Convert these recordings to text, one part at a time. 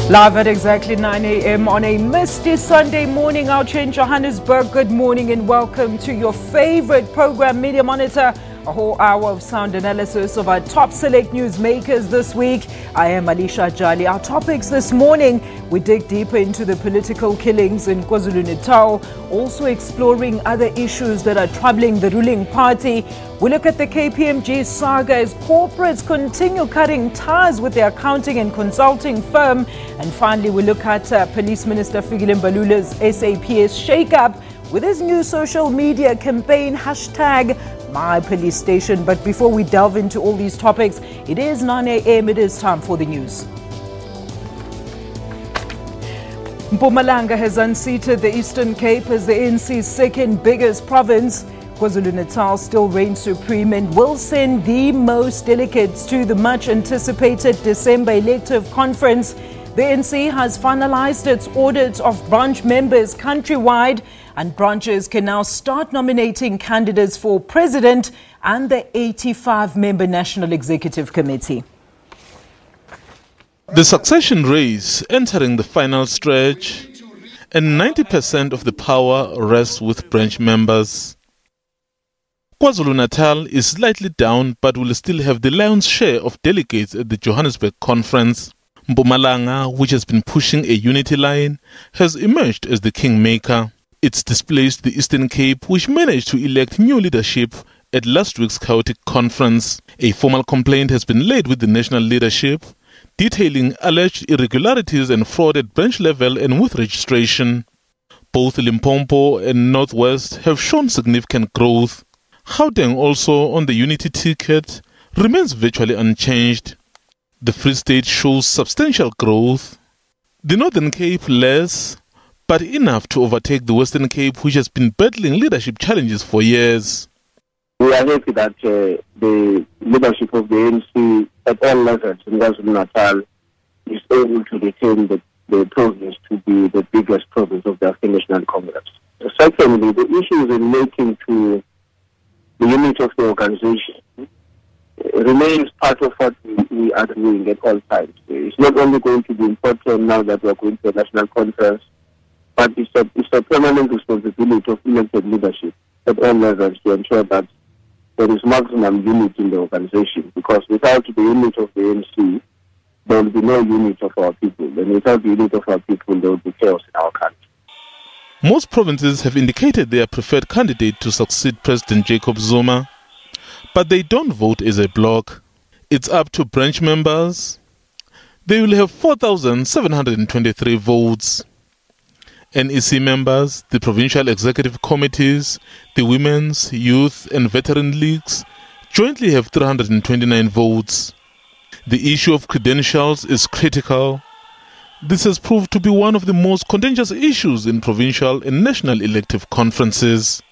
Live at exactly 9 a.m. on a misty Sunday morning out here in Johannesburg. Good morning and welcome to your favorite program, Media Monitor. A whole hour of sound analysis of our top select news makers this week. I am Alisha Jali. Our topics this morning, we dig deeper into the political killings in KwaZulu-Natal, also exploring other issues that are troubling the ruling party. We look at the KPMG saga as corporates continue cutting ties with their accounting and consulting firm. And finally, we look at Police Minister Fikile Mbalula's SABC shake-up with his new social media campaign, #MyPoliceStation. But before we delve into all these topics, it is 9 a.m. It is time for the news. Mpumalanga has unseated the Eastern Cape as the ANC's second biggest province. KwaZulu-Natal still reigns supreme and will send the most delegates to the much-anticipated December elective conference. The ANC has finalized its audit of branch members countrywide, and branches can now start nominating candidates for president and the 85-member National Executive Committee. The succession race entering the final stretch, and 90% of the power rests with branch members. KwaZulu-Natal is slightly down but will still have the lion's share of delegates at the Johannesburg conference. Mpumalanga, which has been pushing a unity line, has emerged as the kingmaker. It's displaced the Eastern Cape, which managed to elect new leadership at last week's chaotic conference. A formal complaint has been laid with the national leadership, detailing alleged irregularities and fraud at branch level and with registration. Both Limpopo and Northwest have shown significant growth. Gauteng, also on the unity ticket, remains virtually unchanged. The Free State shows substantial growth. The Northern Cape less, but enough to overtake the Western Cape, which has been battling leadership challenges for years. We are happy that the leadership of the ANC at all levels in KwaZulu-Natal is able to retain the province to be the biggest province of the African National Congress. Secondly, the issues relating to the unit of the organization remains part of what we are doing at all times. It's not only going to be important now that we are going to a national conference, but it's a permanent responsibility of elected leadership at all levels to ensure that there is maximum unity in the organization, because without the unit of the ANC, there will be no unit of our people. And without the unit of our people, there will be chaos in our country. Most provinces have indicated their preferred candidate to succeed President Jacob Zuma, but they don't vote as a bloc. It's up to branch members. They will have 4,723 votes. NEC members, the provincial executive committees, the women's, youth and veteran leagues jointly have 329 votes. The issue of credentials is critical. This has proved to be one of the most contentious issues in provincial and national elective conferences.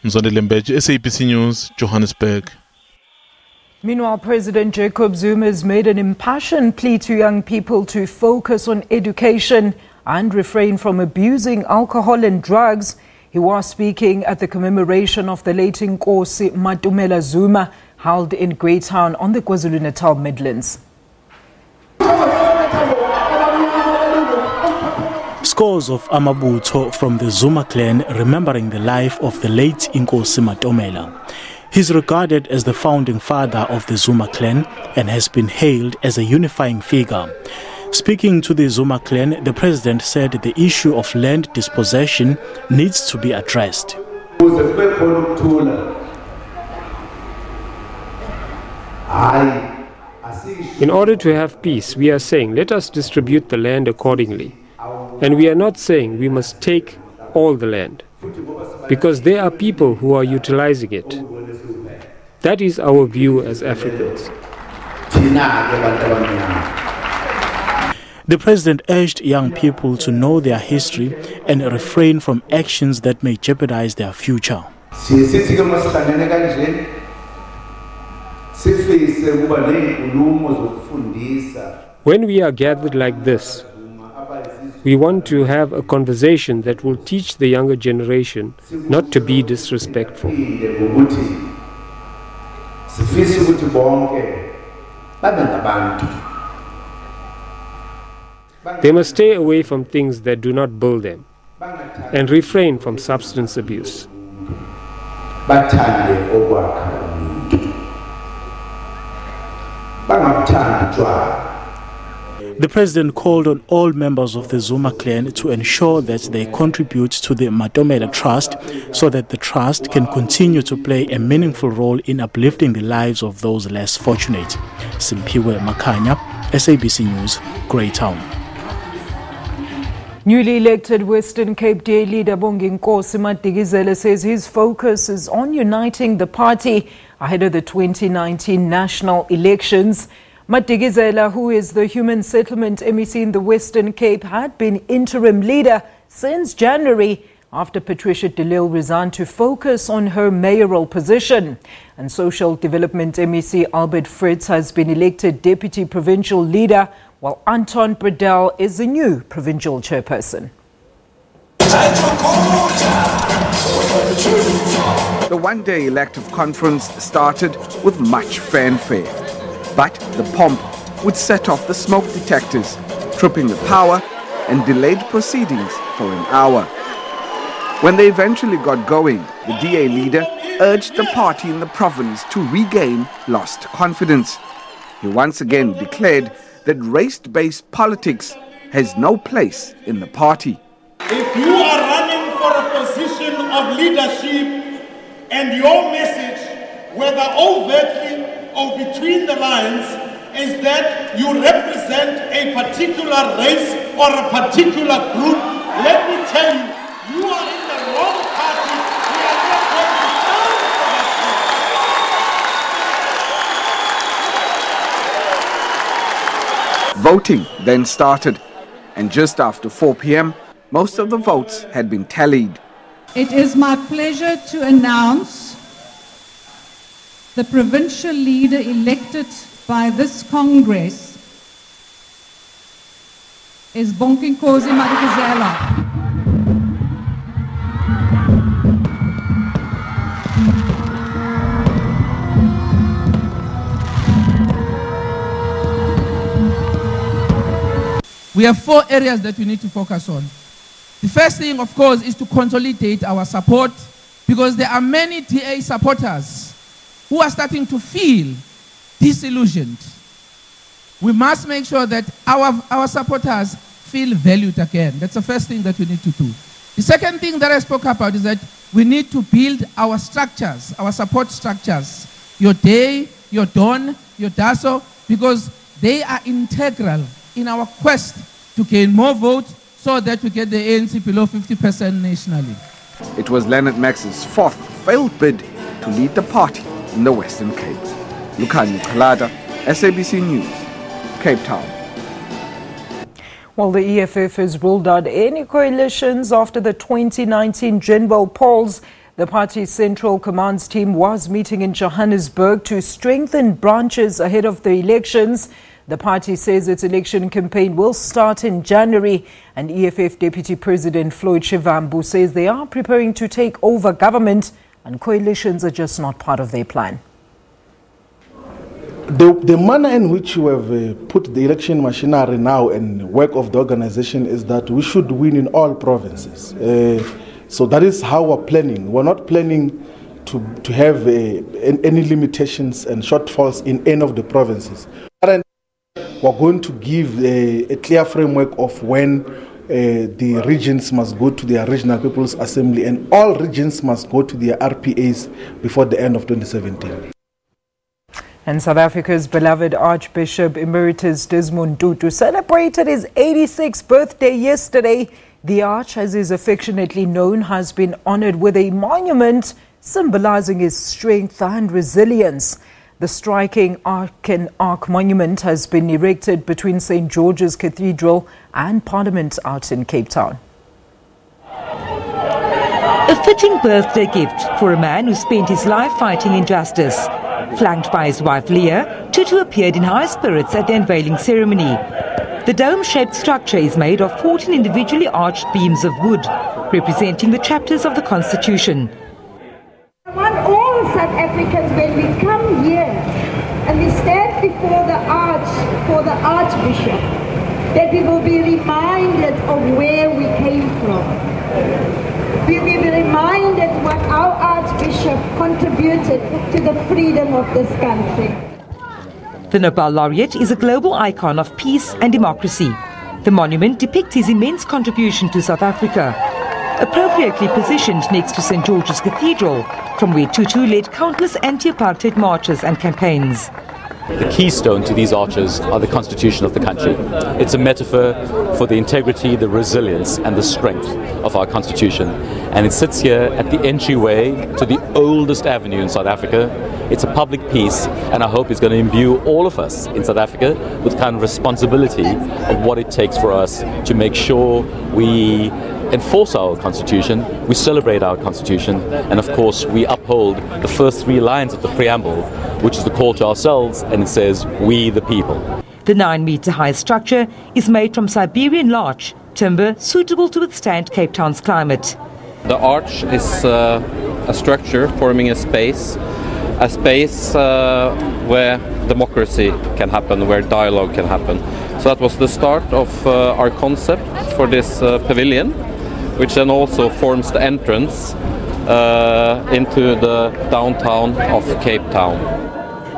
Mzondele Mbeje, SABC News, Johannesburg. Meanwhile, President Jacob Zuma has made an impassioned plea to young people to focus on education and refrain from abusing alcohol and drugs. He was speaking at the commemoration of the late Nkosi Matumela Zuma, held in Greytown on the KwaZulu-Natal Midlands. Scores of Amabutho from the Zuma clan remembering the life of the late Nkosi Matumela. He's regarded as the founding father of the Zuma clan and has been hailed as a unifying figure. Speaking to the Zuma clan, the president said the issue of land dispossession needs to be addressed. In order to have peace, we are saying let us distribute the land accordingly. And we are not saying we must take all the land, because there are people who are utilizing it. That is our view as Africans. The president urged young people to know their history and refrain from actions that may jeopardize their future. When we are gathered like this, we want to have a conversation that will teach the younger generation not to be disrespectful. They must stay away from things that do not build them and refrain from substance abuse. The president called on all members of the Zuma clan to ensure that they contribute to the Matomela Trust so that the trust can continue to play a meaningful role in uplifting the lives of those less fortunate. Simpiwe Makanya, SABC News, Greytown. Newly elected Western Cape DA leader Bonginkosi Madikizela says his focus is on uniting the party ahead of the 2019 national elections. Madikizela, who is the Human Settlement MEC in the Western Cape, had been interim leader since January after Patricia de Lille resigned to focus on her mayoral position. And Social Development MEC Albert Fritz has been elected deputy provincial leader, while Anton Bredell is the new provincial chairperson. The one-day elective conference started with much fanfare. But the pomp would set off the smoke detectors, tripping the power and delayed proceedings for an hour. When they eventually got going, the DA leader urged the party in the province to regain lost confidence. He once again declared that race-based politics has no place in the party. If you are running for a position of leadership and your message, whether overtly or between the lines, is that you represent a particular race or a particular group, let me tell you, you are in the wrong party. We are not going to stand for that. Voting then started, and just after 4 p.m., most of the votes had been tallied. It is my pleasure to announce the provincial leader elected by this Congress is Bonginkosi Madikizela. We have 4 areas that we need to focus on. The first thing, of course, is to consolidate our support, because there are many DA supporters who are starting to feel disillusioned. We must make sure that our supporters feel valued again. That's the first thing that we need to do. The second thing that I spoke about is that we need to build our structures, our support structures. Your DAY, your DON, your DASO, because they are integral in our quest to gain more votes so that we get the ANC below 50% nationally. It was Leonard Max's 4th failed bid to lead the party in the Western Cape. Lukhanyo Khalada, SABC News, Cape Town. Well, the EFF has ruled out any coalitions after the 2019 general polls. The party's Central Command's team was meeting in Johannesburg to strengthen branches ahead of the elections. The party says its election campaign will start in January, and EFF Deputy President Floyd Shivambu says they are preparing to take over government and coalitions are just not part of their plan. The manner in which you have put the election machinery now and work of the organization is that we should win in all provinces. So that is how we're planning. We're not planning to have any limitations and shortfalls in any of the provinces. We're going to give a clear framework of when the regions must go to their regional people's assembly, and all regions must go to their RPAs before the end of 2017. And South Africa's beloved Archbishop Emeritus Desmond Tutu celebrated his 86th birthday yesterday. The Arch, as is affectionately known, has been honored with a monument symbolizing his strength and resilience. The striking Ark monument has been erected between St. George's Cathedral and Parliament out in Cape Town. A fitting birthday gift for a man who spent his life fighting injustice. Flanked by his wife Leah, Tutu appeared in high spirits at the unveiling ceremony. The dome-shaped structure is made of 14 individually arched beams of wood, representing the chapters of the Constitution. I want all South Africans, when we come here and we stand before the Archbishop, that we will be reminded of where we came from. We will be reminded what our Archbishop contributed to the freedom of this country. The Nobel laureate is a global icon of peace and democracy. The monument depicts his immense contribution to South Africa, appropriately positioned next to St. George's Cathedral, from where Tutu led countless anti-apartheid marches and campaigns. The keystone to these arches are the constitution of the country. It's a metaphor for the integrity, the resilience and the strength of our constitution. And it sits here at the entryway to the oldest avenue in South Africa. It's a public piece, and I hope it's going to imbue all of us in South Africa with kind of responsibility of what it takes for us to make sure we enforce our constitution, we celebrate our constitution, and of course we uphold the first 3 lines of the preamble, which is the call to ourselves, and it says, "We the people." The 9-meter-high structure is made from Siberian larch, timber suitable to withstand Cape Town's climate. The arch is a structure forming a space where democracy can happen, where dialogue can happen. So that was the start of our concept for this pavilion, which then also forms the entrance into the downtown of Cape Town.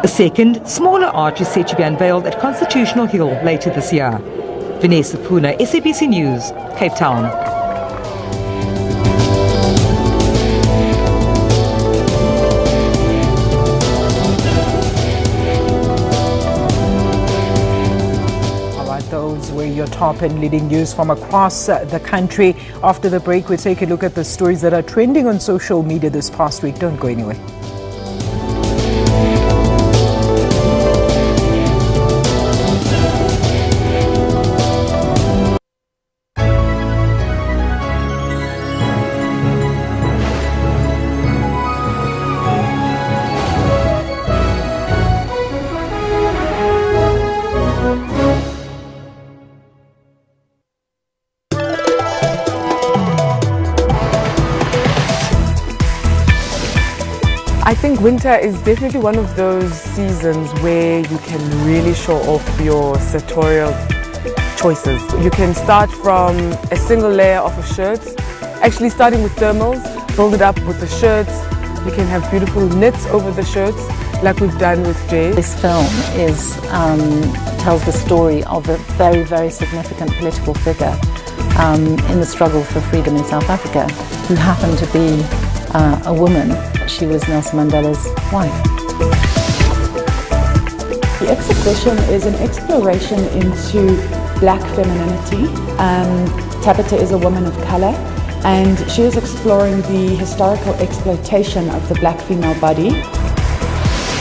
A second, smaller arch is set to be unveiled at Constitutional Hill later this year. Vanessa Puna, SABC News, Cape Town. Those were your top and leading news from across the country. After the break, we'll take a look at the stories that are trending on social media this past week. Don't go anywhere. I think winter is definitely one of those seasons where you can really show off your sartorial choices. You can start from a single layer of a shirt, actually starting with thermals, build it up with the shirts. You can have beautiful knits over the shirts, like we've done with Jay. This film tells the story of a very, very significant political figure in the struggle for freedom in South Africa, who happened to be a woman. She was Nelson Mandela's wife. The exhibition is an exploration into black femininity. Tabitha is a woman of color, and she is exploring the historical exploitation of the black female body.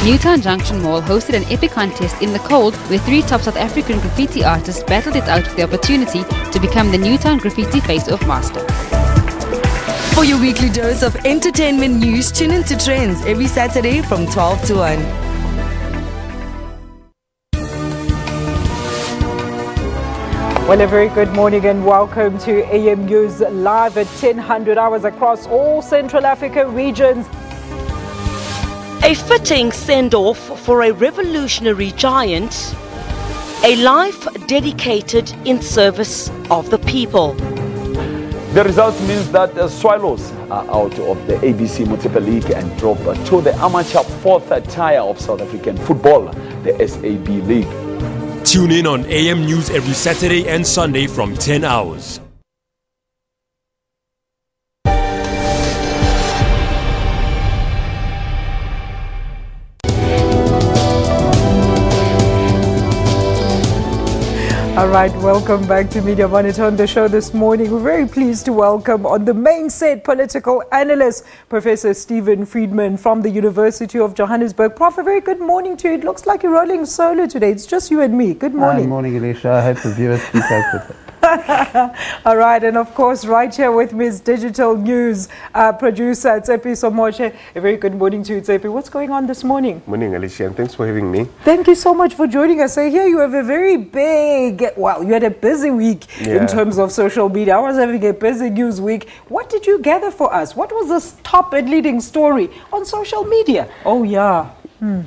Newtown Junction Mall hosted an epic contest in the cold where 3 top South African graffiti artists battled it out for the opportunity to become the Newtown Graffiti Face-Off Master. For your weekly dose of entertainment news, tune into Trends every Saturday from 12 to 1. Well, a very good morning and welcome to AM News Live at 10:00 hours across all Central African regions. A fitting send-off for a revolutionary giant, a life dedicated in service of the people. The result means that the Swallows are out of the ABC Municipal League and drop to the amateur 4th tier of South African football, the SAB League. Tune in on AM News every Saturday and Sunday from 10 hours. All right, welcome back to Media Monitor. On the show this morning, we're very pleased to welcome on the main set political analyst, Professor Stephen Friedman from the University of Johannesburg. Prof, a very good morning to you. It looks like you're rolling solo today. It's just you and me. Good morning. Good morning, Alicia. I hope the viewers keep up with it. All right, and of course, right here with me is Digital News producer Tsepi Somoche. A very good morning to you, Tsepi. What's going on this morning? Morning, Alicia, and thanks for having me. Thank you so much for joining us. I hear you have a very big, well, you had a busy week in terms of social media. I was having a busy news week. What did you gather for us? What was the top and leading story on social media? Oh, yeah.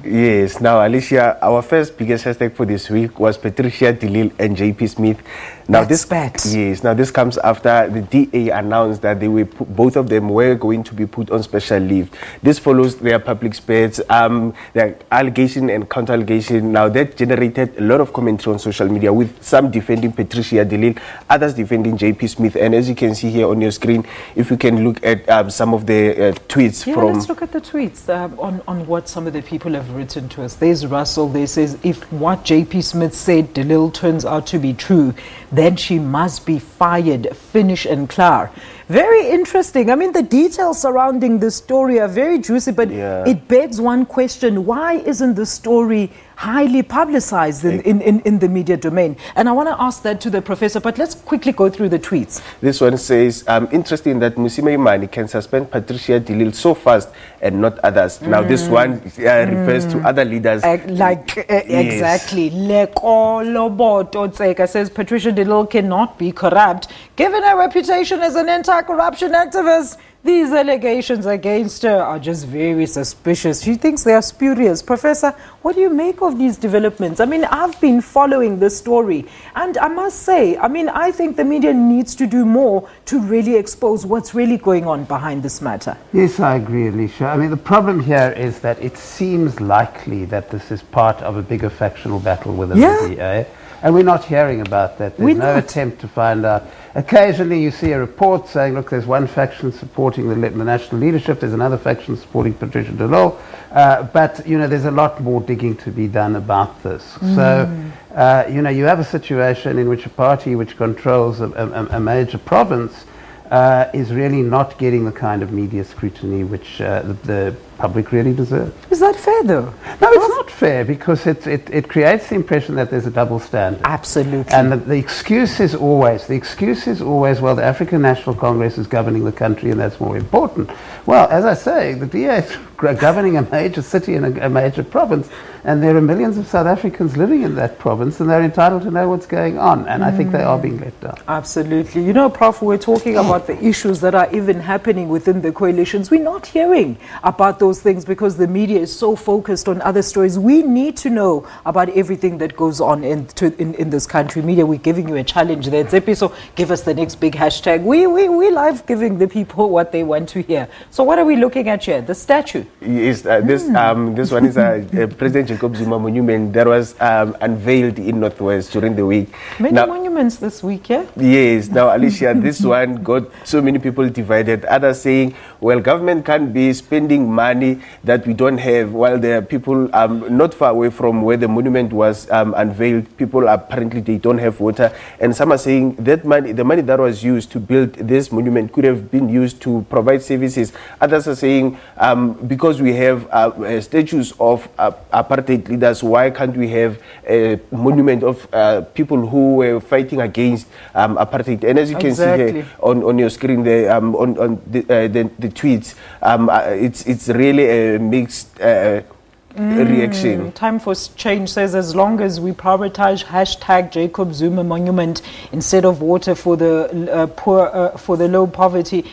Yes. Now, Alicia, our first biggest hashtag for this week was Patricia de Lille and JP Smith. Now, That's bad. Yes. Now, this comes after the DA announced that they were both of them were going to be put on special leave. This follows their public spats, their allegation and counter-allegation. Now, that generated a lot of commentary on social media, with some defending Patricia de Lille, others defending JP Smith. And as you can see here on your screen, if you can look at some of the tweets from... let's look at the tweets on what some of the people have written to us. There's Russell. There says, if what JP Smith said de Lille turns out to be true, then she must be fired, finish and clear. Very interesting. I mean, the details surrounding this story are very juicy, but it begs one question. Why isn't the story highly publicized in the media domain? And I want to ask that to the professor, but let's quickly go through the tweets. This one says, interesting that Musime Imani can suspend Patricia de Lille so fast and not others. Now, this one refers to other leaders. Exactly. Leko Loboto Tseka says Patricia de Lille cannot be corrupt. Given her reputation as an anti-corruption activist, these allegations against her are just very suspicious. She thinks they are spurious. Professor, what do you make of these developments? I mean, I've been following this story, and I must say, I mean, I think the media needs to do more to really expose what's really going on behind this matter. Yes, I agree, Alicia. I mean, the problem here is that it seems likely that this is part of a bigger factional battle within the DA. And we're not hearing about that. There's no attempt to find out. Occasionally you see a report saying, look, there's one faction supporting the national leadership, there's another faction supporting Patricia de Lille. But, you know, there's a lot more digging to be done about this. So, you know, you have a situation in which a party which controls a major province is really not getting the kind of media scrutiny which the public really deserves. Is that fair, though? No, it's not fair, because it creates the impression that there's a double standard. Absolutely. And the excuse is always, well, the African National Congress is governing the country and that's more important. Well, as I say, the DA is governing a major city and a major province, and there are millions of South Africans living in that province, and they're entitled to know what's going on, and I think they are being let down. Absolutely. You know, Prof, we're talking about the issues that are even happening within the coalitions. We're not hearing about those things because the media is so focused on other stories. We need to know about everything that goes on in this country. Media, we're giving you a challenge there, Zepi, so give us the next big hashtag. We love giving the people what they want to hear. So what are we looking at here? The statue? Yes, this one is a President Jacob Zuma monument that was unveiled in Northwest during the week. Many monuments this week, yeah? Yes. Now, Alicia, this one got so many people divided. Others saying, well, government can't be spending money that we don't have, while there are people not far away from where the monument was unveiled. People apparently they don't have water. And some are saying that money, the money that was used to build this monument could have been used to provide services. Others are saying, because we have statues of apartheid leaders, why can't we have a monument of people who were fighting against apartheid? And as you can see here on your screen, on the tweets, it's really a mixed reaction. Time for Change says, as long as we prioritize hashtag Jacob Zuma monument instead of water for the poor, for the low poverty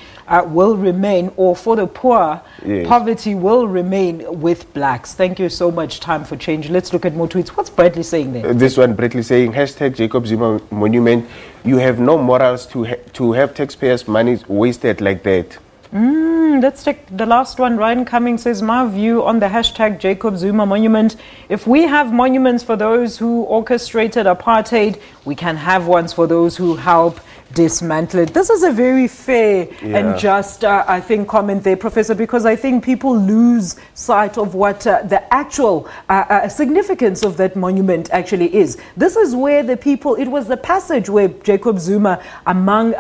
will remain, or for the poor, poverty will remain with blacks. Thank you so much. Time for Change. Let's look at more tweets. What's Bradley saying there? This one, Bradley saying, hashtag Jacob Zuma monument. You have no morals to have taxpayers' money wasted like that. Let's take the last one. Ryan Cummings says, my view on the hashtag Jacob Zuma monument: if we have monuments for those who orchestrated apartheid, we can have ones for those who help dismantle it. This is a very fair and just, I think, comment there, Professor, because I think people lose sight of what the actual significance of that monument actually is. This is where the people, it was the passage where Jacob Zuma, among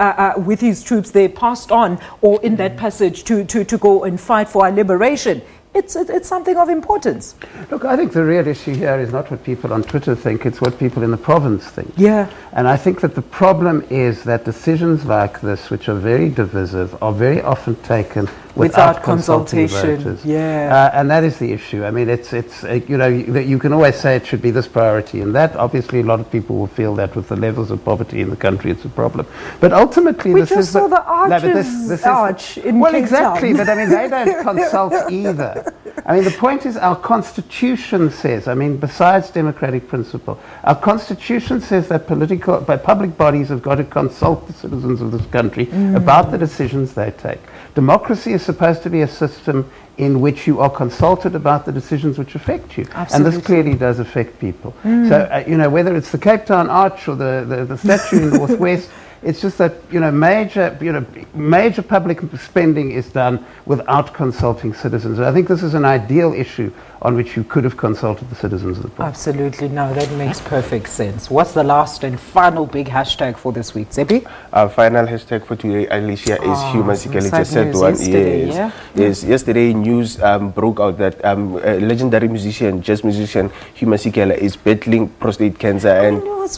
with his troops, they passed on, or in that passage to go and fight for our liberation. It's something of importance. Look, I think the real issue here is not what people on Twitter think, it's what people in the province think. Yeah. And I think that the problem is that decisions like this, which are very divisive, are very often taken without consultation. Voters. And that is the issue. I mean, it's you know, you can always say it should be this priority and that. Obviously, a lot of people will feel that with the levels of poverty in the country, it's a problem. But ultimately, we just saw the arch in well, Cape exactly. Town. But I mean, they don't consult either. I mean, the point is our Constitution says, I mean, besides democratic principle, our Constitution says that public bodies have got to consult the citizens of this country about the decisions they take. Democracy is supposed to be a system in which you are consulted about the decisions which affect you. Absolutely. And this clearly does affect people. So, you know, whether it's the Cape Town Arch or the statue in Northwest, it's just that, major public spending is done without consulting citizens. And I think this is an ideal issue on which you could have consulted the citizens of the park. Absolutely. No, that makes perfect sense. What's the last and final big hashtag for this week, Zebi? Our final hashtag for today, Alicia, is humansicality. It's a sad one. Yes. Yesterday, news broke out that legendary musician, jazz musician, Humansicala is battling prostate cancer. And it was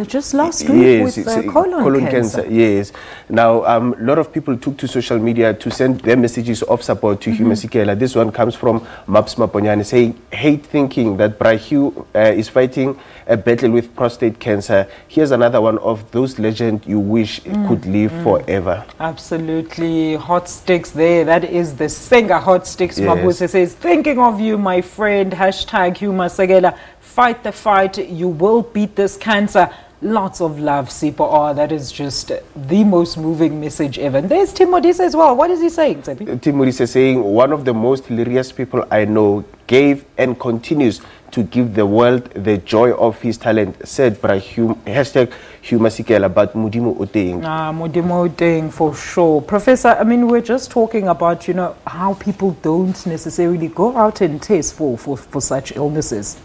just last week with colon cancer. Yes. Now, a lot of people took to social media to send their messages of support to Humansicala. This one comes from Maps Maponyane saying, hate thinking that Brahu is fighting a battle with prostate cancer. Here's another one of those legends you wish could live forever. Absolutely. Hot Sticks there. That is the singer Hot Sticks. Yes. Mabuse says, thinking of you, my friend. Hashtag Humansicala. Fight the fight. You will beat this cancer. Lots of love, Sipo. Oh, that is just the most moving message ever. And there's Tim Modise as well. What is he saying, Zebi? Tim Modise is saying, one of the most hilarious people I know gave and continues to give the world the joy of his talent, said by hashtag Humansicala, but Mudimu Oteng. Mudimu Oteng for sure. Professor, I mean, we're just talking about, how people don't necessarily go out and test for such illnesses.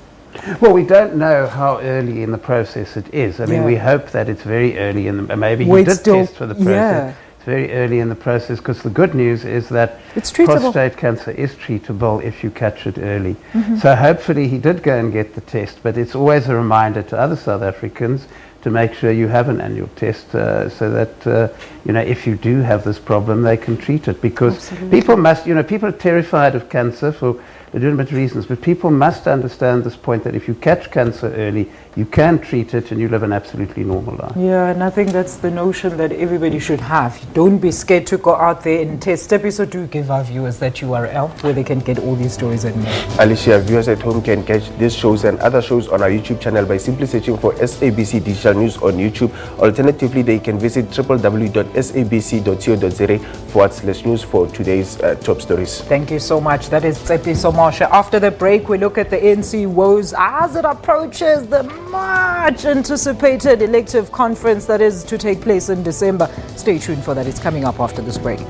Well, we don't know how early in the process it is. I mean, we hope that it's very early in the, maybe he did test for the process. It's very early in the process, because the good news is that prostate cancer is treatable if you catch it early. So hopefully he did go and get the test, but it's always a reminder to other South Africans to make sure you have an annual test so that, if you do have this problem, they can treat it. Because people must, people are terrified of cancer for legitimate reasons, but people must understand this point that if you catch cancer early, you can treat it and you live an absolutely normal life. Yeah, and I think that's the notion that everybody should have. Don't be scared to go out there and test. So do give our viewers that URL where they can get all these stories and more. Alicia, viewers at home can catch these shows and other shows on our YouTube channel by simply searching for SABC Digital News on YouTube. Alternatively, they can visit www.sabc.co.za/news for today's top stories. Thank you so much. That is Tsepi Somasha. After the break, we look at the ANC woes as it approaches the much anticipated elective conference that is to take place in December. Stay tuned for that. It's coming up after this break.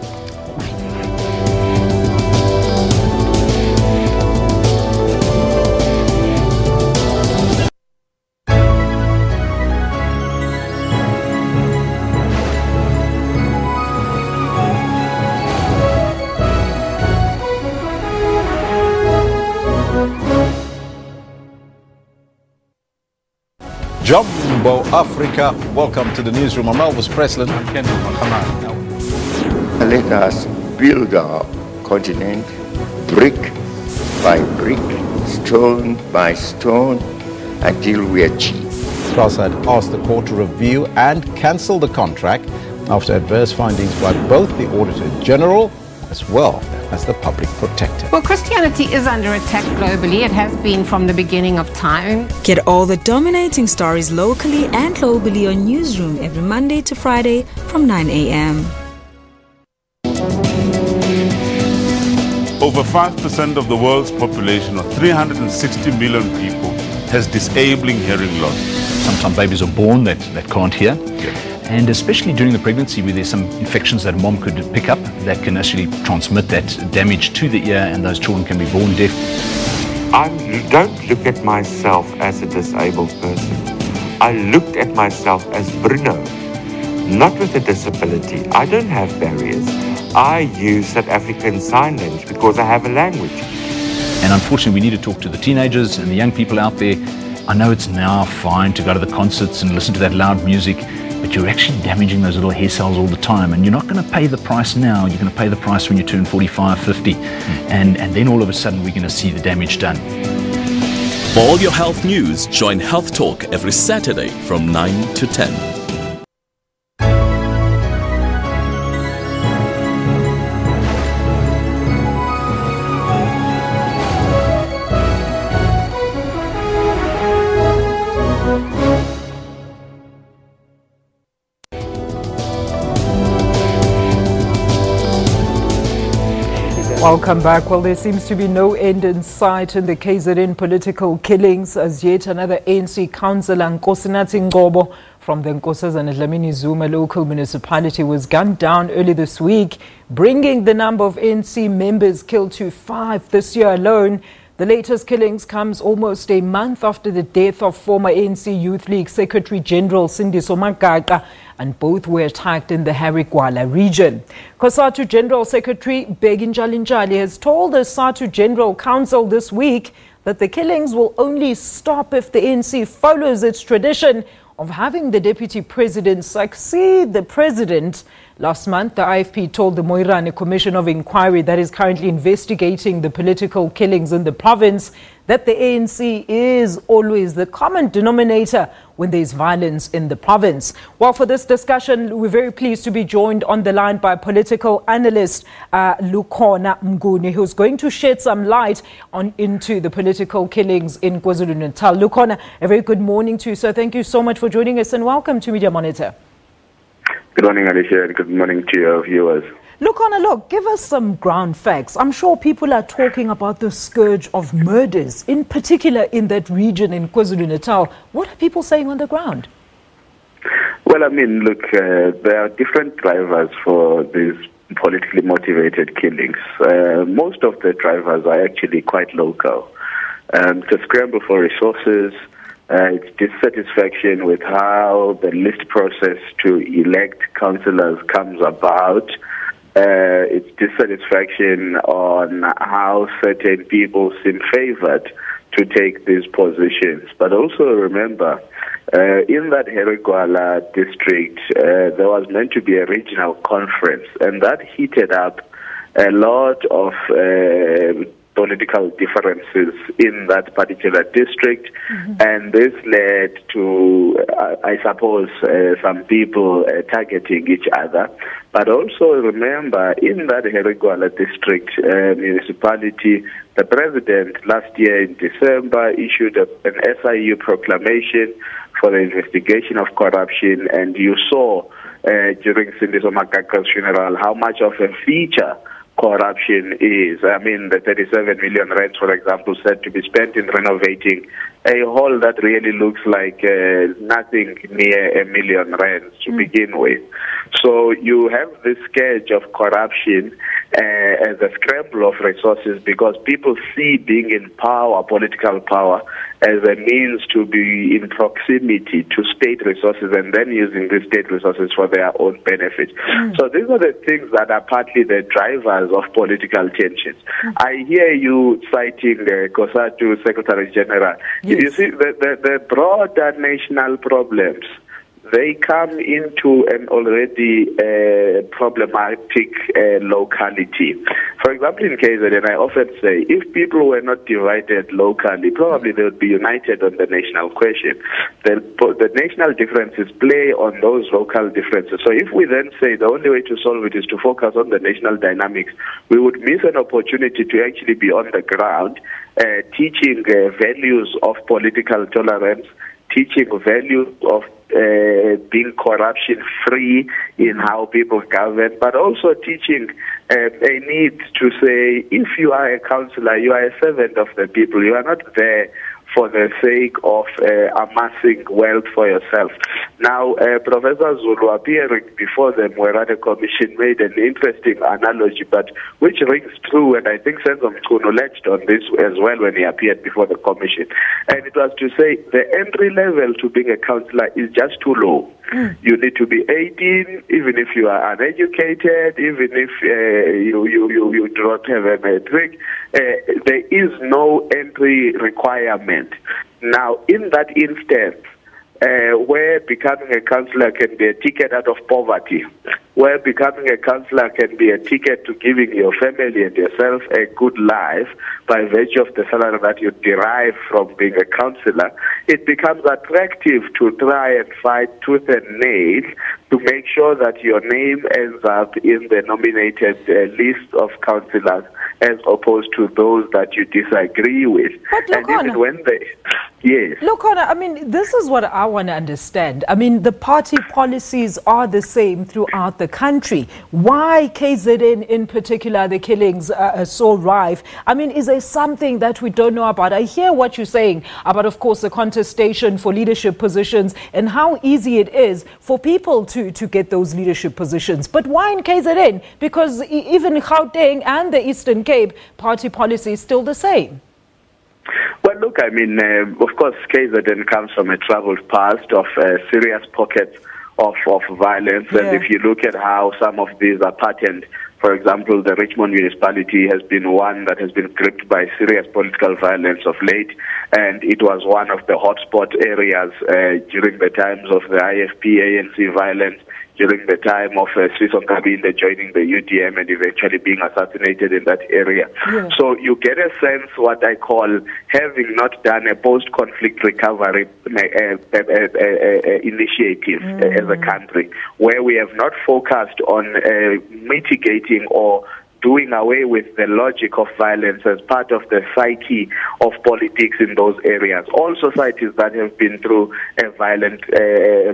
Jumbo Africa, welcome to the newsroom. I'm Elvis Preslin. Let us build our continent brick by brick, stone by stone, until we achieve. Plus, I'd asked the court to review and cancel the contract after adverse findings by both the Auditor General as well as the Public Protector. Well, Christianity is under attack globally. It has been from the beginning of time. Get all the dominating stories locally and globally on Newsroom every Monday to Friday from 9 a.m. Over 5% of the world's population, of 360 million people, has disabling hearing loss. Sometimes babies are born that can't hear. And especially during the pregnancy, where there's some infections that mom could pick up that can actually transmit that damage to the ear, and those children can be born deaf. I don't look at myself as a disabled person. I looked at myself as Bruno, not with a disability. I don't have barriers. I use South African Sign Language because I have a language. And unfortunately, we need to talk to the teenagers and the young people out there. I know it's now fine to go to the concerts and listen to that loud music, but you're actually damaging those little hair cells all the time, and you're not going to pay the price now. You're going to pay the price when you turn 45, 50, and then all of a sudden we're going to see the damage done. For all your health news, join Health Talk every Saturday from 9 to 10. Welcome back. Well, there seems to be no end in sight in the KZN political killings as yet another ANC councillor, Nkosinathi Ngobo, from the Nkosazana Dlamini Zuma local municipality was gunned down early this week, bringing the number of ANC members killed to 5 this year alone. The latest killings comes almost a month after the death of former ANC Youth League Secretary General Sindiso Magaqa, and both were attacked in the Harigwala region. COSATU General Secretary Bheki Ntshalintshali has told the SATU General Council this week that the killings will only stop if the ANC follows its tradition of having the Deputy President succeed the President. Last month, the IFP told the Moirane Commission of Inquiry that is currently investigating the political killings in the province that the ANC is always the common denominator when there is violence in the province. Well, for this discussion, we're very pleased to be joined on the line by political analyst Lukhona Mnguni, who's going to shed some light into the political killings in KwaZulu-Natal. Lukhona, a very good morning to you, sir. Thank you so much for joining us and welcome to Media Monitor. Good morning, Alicia, and good morning to your viewers. Look, give us some ground facts. I'm sure people are talking about the scourge of murders, in particular in that region in KwaZulu-Natal. What are people saying on the ground? Well, I mean, look, there are different drivers for these politically motivated killings. Most of the drivers are actually quite local. It's a scramble for resources. It's dissatisfaction with how the list process to elect councillors comes about. It's dissatisfaction on how certain people seem favored to take these positions. But also remember, in that Harigwala district, there was meant to be a regional conference, and that heated up a lot of political differences in that particular district, and this led to, I suppose, some people targeting each other. But also remember, in that Harigwala district municipality, the president last year in December issued an SIU proclamation for the investigation of corruption, and you saw during Sindiso Magaqa's funeral how much of a feature corruption is. I mean, the 37 million rands, for example, said to be spent in renovating a hall that really looks like nothing near $1 million rands to begin with. So you have this scourge of corruption as a scramble of resources because people see being in power, political power, as a means to be in proximity to state resources and then using these state resources for their own benefit. So these are the things that are partly the drivers of political tensions. I hear you citing COSATU Secretary General. Yes. You see, the broader national problems, they come into an already problematic locality. For example, in KZN, I often say, if people were not divided locally, probably they would be united on the national question. The national differences play on those local differences. So if we then say the only way to solve it is to focus on the national dynamics, we would miss an opportunity to actually be on the ground, teaching values of political tolerance, teaching values of being corruption-free in how people govern, but also teaching a need to say, if you are a councillor, you are a servant of the people. You are not there for the sake of amassing wealth for yourself. Now, Professor Zulu, appearing before the Moirane Commission, made an interesting analogy, but which rings true, and I think Senzo Mchunu latched on this as well when he appeared before the Commission. And it was to say the entry level to being a councillor is just too low. You need to be 18, even if you are uneducated, even if you do not have a matric. There is no entry requirement. Now, in that instance, where becoming a councillor can be a ticket out of poverty, where becoming a councillor can be a ticket to giving your family and yourself a good life by virtue of the salary that you derive from being a councillor, it becomes attractive to try and fight tooth and nail to make sure that your name ends up in the nominated list of councillors as opposed to those that you disagree with. But and even when they... Yes. Look, I mean, this is what I want to understand. I mean, the party policies are the same throughout the country. Why KZN in particular, the killings are so rife? I mean, is there something that we don't know about? I hear what you're saying about, of course, the contestation for leadership positions and how easy it is for people to get those leadership positions. But why in KZN? Because even Gauteng and the Eastern Cape, party policy is still the same. Well, look, I mean, of course, KZN comes from a troubled past of serious pockets of violence. Yeah. And if you look at how some of these are patterned, for example, the Richmond municipality has been one that has been gripped by serious political violence of late, and it was one of the hotspot areas during the times of the IFP-ANC violence, during the time of Sisson Kabinde joining the UDM and eventually being assassinated in that area. Yeah. So you get a sense, what I call, having not done a post-conflict recovery initiative as a country, where we have not focused on mitigating or doing away with the logic of violence as part of the psyche of politics in those areas. All societies that have been through a violent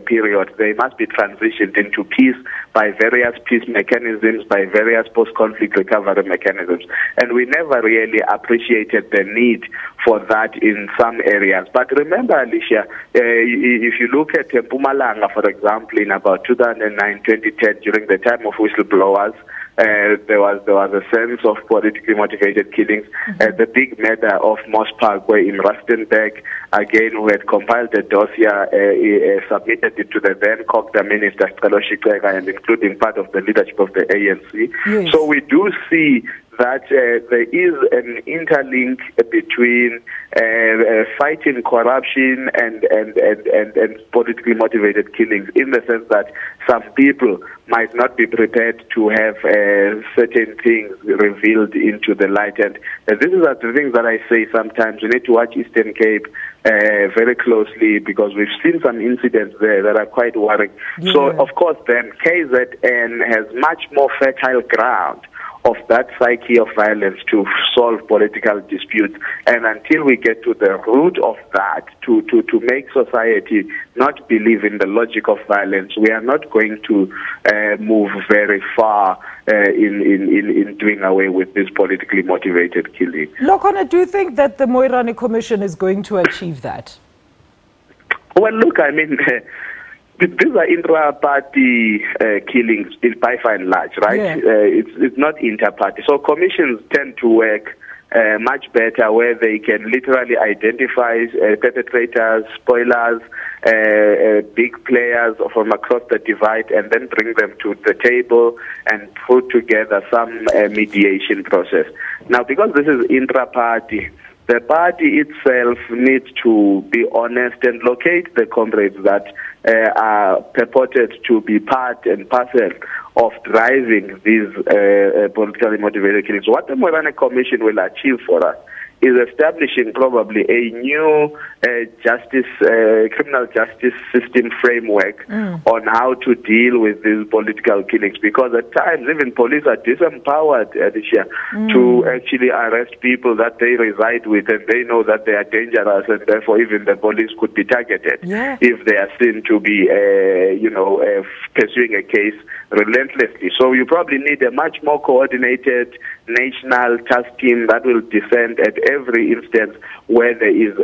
period, they must be transitioned into peace by various peace mechanisms, by various post-conflict recovery mechanisms. And we never really appreciated the need for that in some areas. But remember, Alicia, if you look at Mpumalanga, for example, in about 2009, 2010, during the time of whistleblowers, there was a sense of politically motivated killings. The big murder of Moss Parkway in Rustenburg, again, we had compiled a dossier, submitted it to the then COGTA minister, and including part of the leadership of the ANC. Yes. So we do see that there is an interlink between fighting corruption and politically motivated killings, in the sense that some people might not be prepared to have certain things revealed into the light. And this is the things that I say sometimes. We need to watch Eastern Cape very closely, because we've seen some incidents there that are quite worrying. Yeah. So, of course, then KZN has much more fertile ground of that psyche of violence to solve political disputes. And until we get to the root of that, to make society not believe in the logic of violence, we are not going to move very far in doing away with this politically motivated killing. Lokona, do you think that the Moirane Commission is going to achieve that? Well, look, I mean, these are intra-party killings by and large, right? Yeah. It's not inter-party. So commissions tend to work much better where they can literally identify perpetrators, spoilers, big players from across the divide, and then bring them to the table and put together some mediation process. Now, because this is intra-party, the party itself needs to be honest and locate the comrades that are purported to be part and parcel of driving these politically motivated killings. What the Moirane Commission will achieve for us is establishing probably a new criminal justice system framework on how to deal with these political killings, because at times even police are disempowered, Alicia, to actually arrest people that they reside with, and they know that they are dangerous, and therefore even the police could be targeted if they are seen to be pursuing a case relentlessly. So you probably need a much more coordinated national task team that will descend at every instance where there is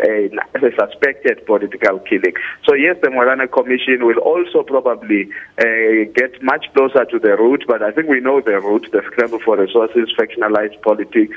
a suspected political killing. So yes, the Moirane Commission will also probably get much closer to the root, but I think we know the root, the scramble for resources, factionalized politics,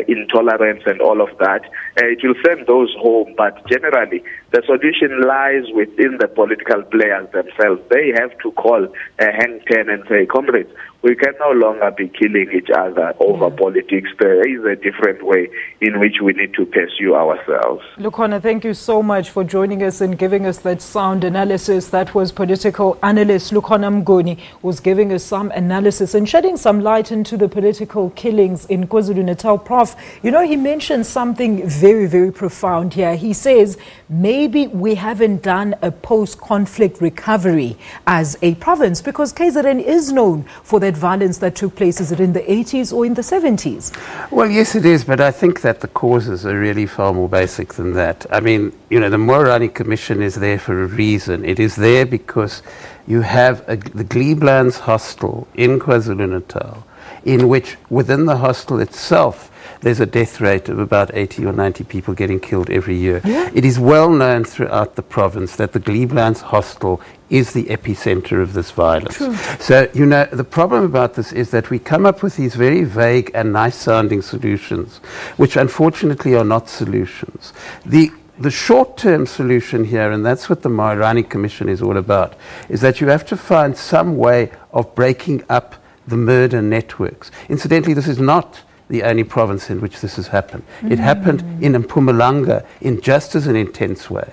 intolerance and all of that. It will send those home, but generally the solution lies within the political players themselves. They have to call a hang ten and say, comrades, we can no longer be killing each other over politics. There is a different way in which we need to pursue ourselves. Lukona, thank you so much for joining us and giving us that sound analysis. That was political analyst Lukona Mngoni, was giving us some analysis and shedding some light into the political killings in KwaZulu-Natal. Prof, you know, he mentioned something very, very profound here. He says maybe we haven't done a post-conflict recovery as a province, because KZN is known for the that violence that took place? Is it in the 80s or in the 70s? Well, yes, it is, but I think that the causes are really far more basic than that. I mean, you know, the Moerane Commission is there for a reason. It is there because you have the Gleeblands hostel in KwaZulu-Natal, in which within the hostel itself there's a death rate of about 80 or 90 people getting killed every year. Yeah. It is well known throughout the province that the Gleeblands hostel is the epicenter of this violence. True. So, you know, the problem about this is that we come up with these very vague and nice-sounding solutions, which unfortunately are not solutions. The short-term solution here, and that's what the Moerane Commission is all about, is that you have to find some way of breaking up the murder networks. Incidentally, this is not the only province in which this has happened. It happened in Mpumalanga in just as an intense way.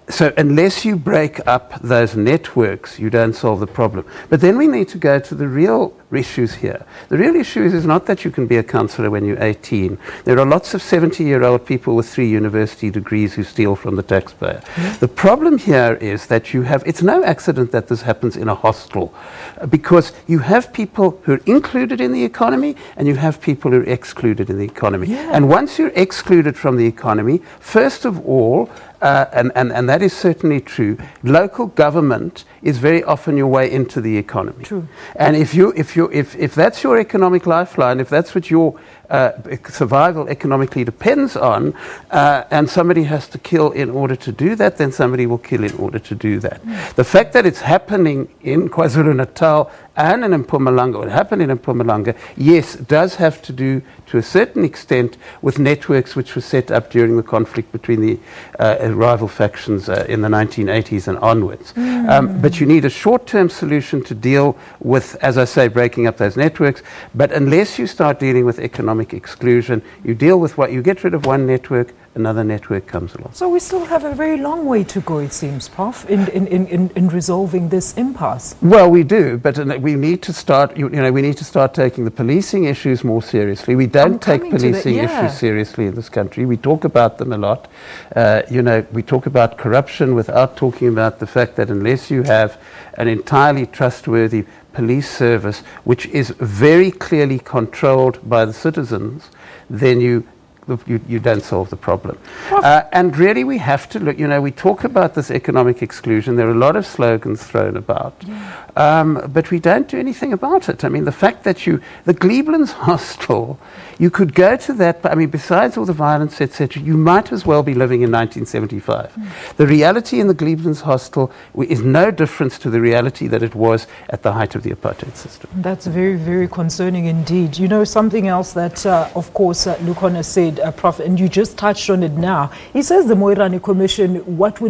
So unless you break up those networks, you don't solve the problem. But then we need to go to the real issues here. The real issue is not that you can be a councillor when you're 18. There are lots of 70-year-old people with 3 university degrees who steal from the taxpayer. The problem here is that you have, it's no accident that this happens in a hostel, because you have people who are included in the economy and you have people who are excluded in the economy. And once you're excluded from the economy, first of all, and that is certainly true, local government is very often your way into the economy. True. And if that's your economic lifeline, if that's what your survival economically depends on, and somebody has to kill in order to do that, then somebody will kill in order to do that. The fact that it's happening in KwaZulu-Natal and in Mpumalanga, or it happened in Mpumalanga, yes, does have to do to a certain extent with networks which were set up during the conflict between the rival factions in the 1980s and onwards. But you need a short-term solution to deal with, as I say, breaking up those networks. But unless you start dealing with economic exclusion, you deal with what you get rid of one network, another network comes along. So we still have a very long way to go, it seems, Prof, in resolving this impasse. Well, we do, but we need to start. We need to start taking the policing issues more seriously. We don't take policing issues seriously in this country. We talk about them a lot. We talk about corruption without talking about the fact that unless you have an entirely trustworthy police service, which is very clearly controlled by the citizens, then you don't solve the problem. And really we have to look, we talk about this economic exclusion. There are a lot of slogans thrown about, but we don't do anything about it. I mean, the fact that the Gleeblands hostel, you could go to that, I mean, besides all the violence, etc., you might as well be living in 1975. The reality in the Gleeblands hostel is no difference to the reality that it was at the height of the apartheid system. That's very, very concerning indeed. You know, something else that, of course, Lukhona said, Prof, and you just touched on it now. He says the Moerane Commission, what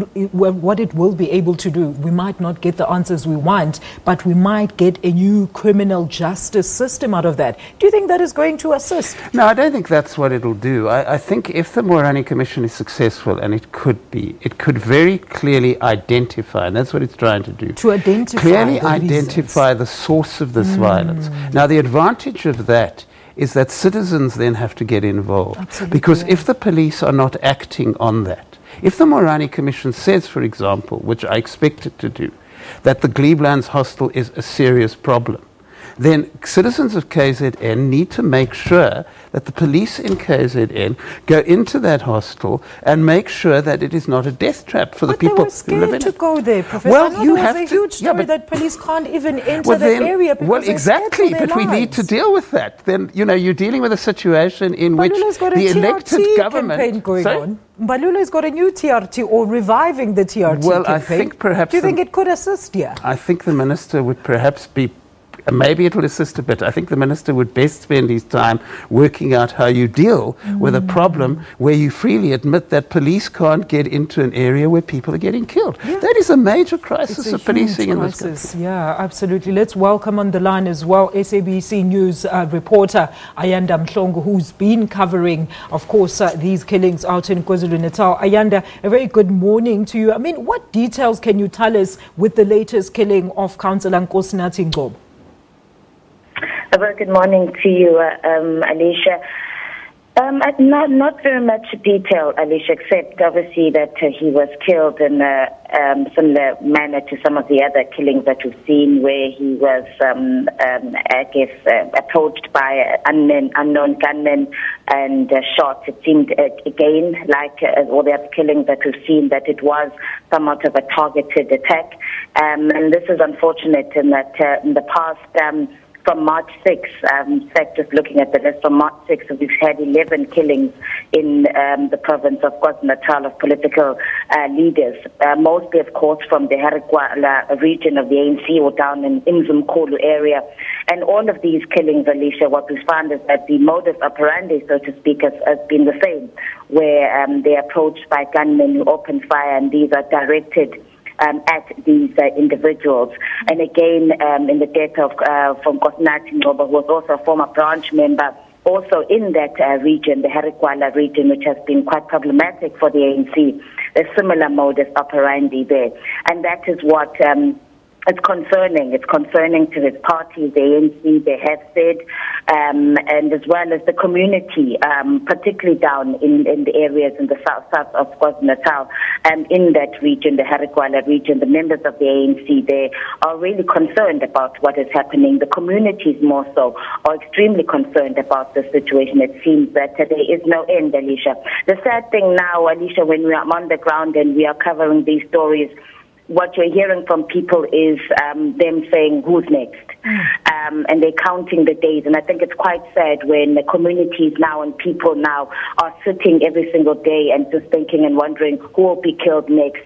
it will be able to do, we might not get the answers we want, but we might get a new criminal justice system out of that. Do you think that is going to assist? No, I don't think that's what it'll do. I think if the Moerane Commission is successful, and it could be, it could very clearly identify, and that's what it's trying to do. To identify clearly identify the source of this violence. Now, the advantage of that is that citizens then have to get involved. Absolutely, because if the police are not acting on that, if the Moerane Commission says, for example, which I expect it to do, that the Gleeblands hostel is a serious problem, then citizens of KZN need to make sure that the police in KZN go into that hostel and make sure that it is not a death trap for the people who live in it. To go there, Professor. Well, you have a huge story that police can't even enter the area because well, exactly, but we need to deal with that. Then, you're dealing with a situation in which the elected government... going on. Mbalula's got a new TRT or reviving the TRT Well, campaign. I think perhaps... Do you think it could assist here? I think the minister would perhaps be... Maybe it will assist a bit. I think the minister would best spend his time working out how you deal with a problem where you freely admit that police can't get into an area where people are getting killed. That is a major crisis of policing in this country. Yeah, absolutely. Let's welcome on the line as well SABC News reporter Ayanda Mhlongo, who's been covering, of course, these killings out in KwaZulu-Natal. Ayanda, a very good morning to you. I mean, what details can you tell us with the latest killing of Councillor Nkosinathi Ngcobo? A very good morning to you, Alicia. Not very much detail, Alicia, except obviously that he was killed in a similar manner to some of the other killings that we've seen, where he was, I guess, approached by unknown gunmen and shot. It seemed, again, like all the other killings that we've seen, that it was somewhat of a targeted attack. And this is unfortunate in that in the past, from March 6th, in fact, just looking at the list, from March 6th, we've had 11 killings in the province of KwaZulu-Natal of political leaders, mostly, of course, from the Haragwala region of the ANC or down in Mzimkhulu area. And all of these killings, Alicia, what we found is that the modus operandi, so to speak, has been the same, where they're approached by gunmen who open fire, and these are directed at these individuals. And again, in the death of from Kosnati Ngoba, who was also a former branch member, also in that region, the Haragwala region, which has been quite problematic for the ANC, a similar modus operandi there. And that is what it's concerning. It's concerning to his party, the ANC, they have said, and as well as the community, particularly down in the areas in the south of KwaZulu-Natal, in that region, the Haragwala region. The members of the ANC, they are really concerned about what is happening. The communities more so are extremely concerned about the situation. It seems that there is no end, Alicia. The sad thing now, Alicia, when we are on the ground and we are covering these stories, what you're hearing from people is them saying, who's next? And they're counting the days. And I think it's quite sad when the communities now and people now are sitting every single day and just thinking and wondering who will be killed next.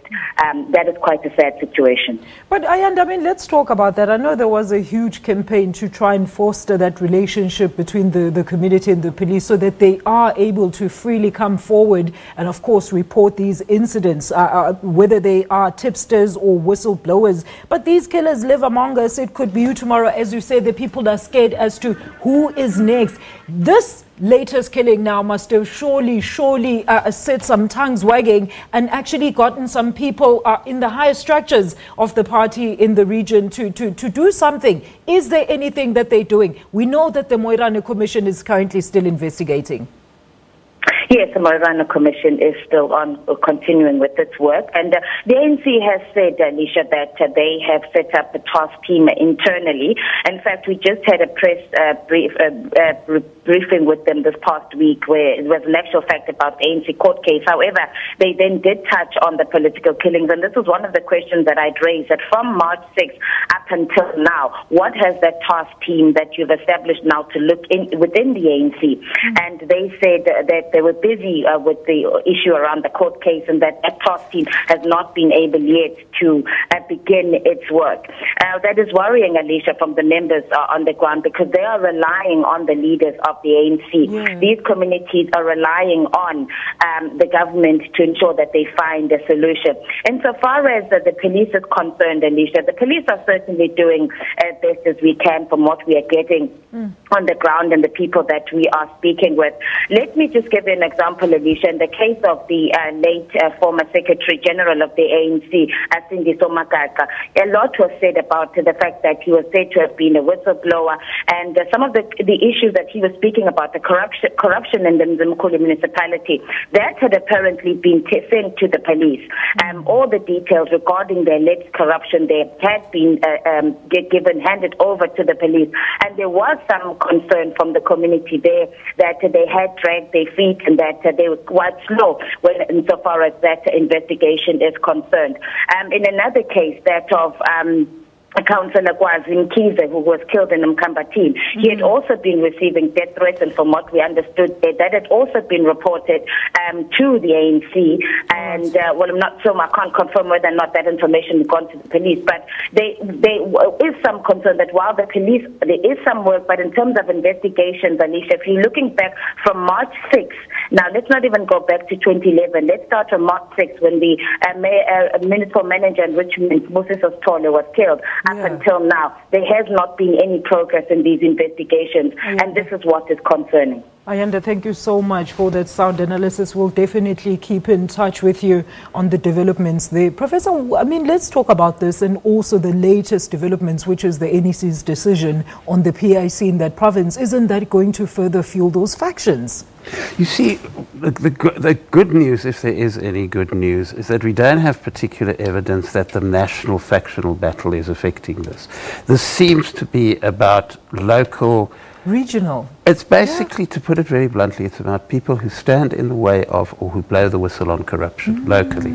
That is quite a sad situation. But Ayanda, I mean, let's talk about that. I know there was a huge campaign to try and foster that relationship between the community and the police so that they are able to freely come forward and, of course, report these incidents, whether they are tipsters or whistleblowers. But these killers live among us. It could be you tomorrow. As you say, the people are scared as to who is next. This latest killing now must have surely set some tongues wagging and actually gotten some people in the higher structures of the party in the region to do something. Is there anything that they're doing? We know that the Moirane Commission is currently still investigating. Yes, the Moirane Commission is still on continuing with its work. And the ANC has said, Alicia, that they have set up a task team internally. In fact, we just had a press briefing with them this past week where it was an actual fact about the ANC court case. However, they then did touch on the political killings. And this was one of the questions that I'd raised, that from March 6th up until now, what has that task team that you've established now to look within the ANC? And they said that they were busy with the issue around the court case and that task team has not been able yet to begin its work. That is worrying, Alicia, from the members on the ground, because they are relying on the leaders of the ANC. Yeah. These communities are relying on the government to ensure that they find a solution. And so far as the police is concerned, Alicia, the police are certainly doing as best as we can from what we are getting on the ground and the people that we are speaking with. Let me just give you an example, Alicia. In the case of the late former Secretary General of the ANC, Cindy Somakaka, a lot was said about the fact that he was said to have been a whistleblower, and some of the issues that he was speaking about, the corruption in the Mzimkhulu municipality, that had apparently been sent to the police. All the details regarding the alleged corruption there had been handed over to the police, and there was some concern from the community there that they had dragged their feet and that they were quite slow insofar as that investigation is concerned. In another case, that of Councillor Kwazi Mkhize, who was killed in Mkambatini, he had also been receiving death threats, and from what we understood, that had also been reported to the ANC. And well, I'm not sure, I can't confirm whether or not that information has gone to the police, but there is some concern that while the police, there is some work, but in terms of investigations, Alicia, if you're looking back from March 6th, now let's not even go back to 2011, let's start from March 6th when the municipal manager in Richmond, Moses Ostole, was killed. Up until now, there has not been any progress in these investigations, and this is what is concerning. Ayanda, thank you so much for that sound analysis. We'll definitely keep in touch with you on the developments there. Professor, I mean, let's talk about this and also the latest developments, which is the NEC's decision on the PIC in that province. Isn't that going to further fuel those factions? You see, the good news, if there is any good news, is that we don't have particular evidence that the national factional battle is affecting this. This seems to be about local... Regional. It's basically, to put it very bluntly, it's about people who stand in the way of or who blow the whistle on corruption locally.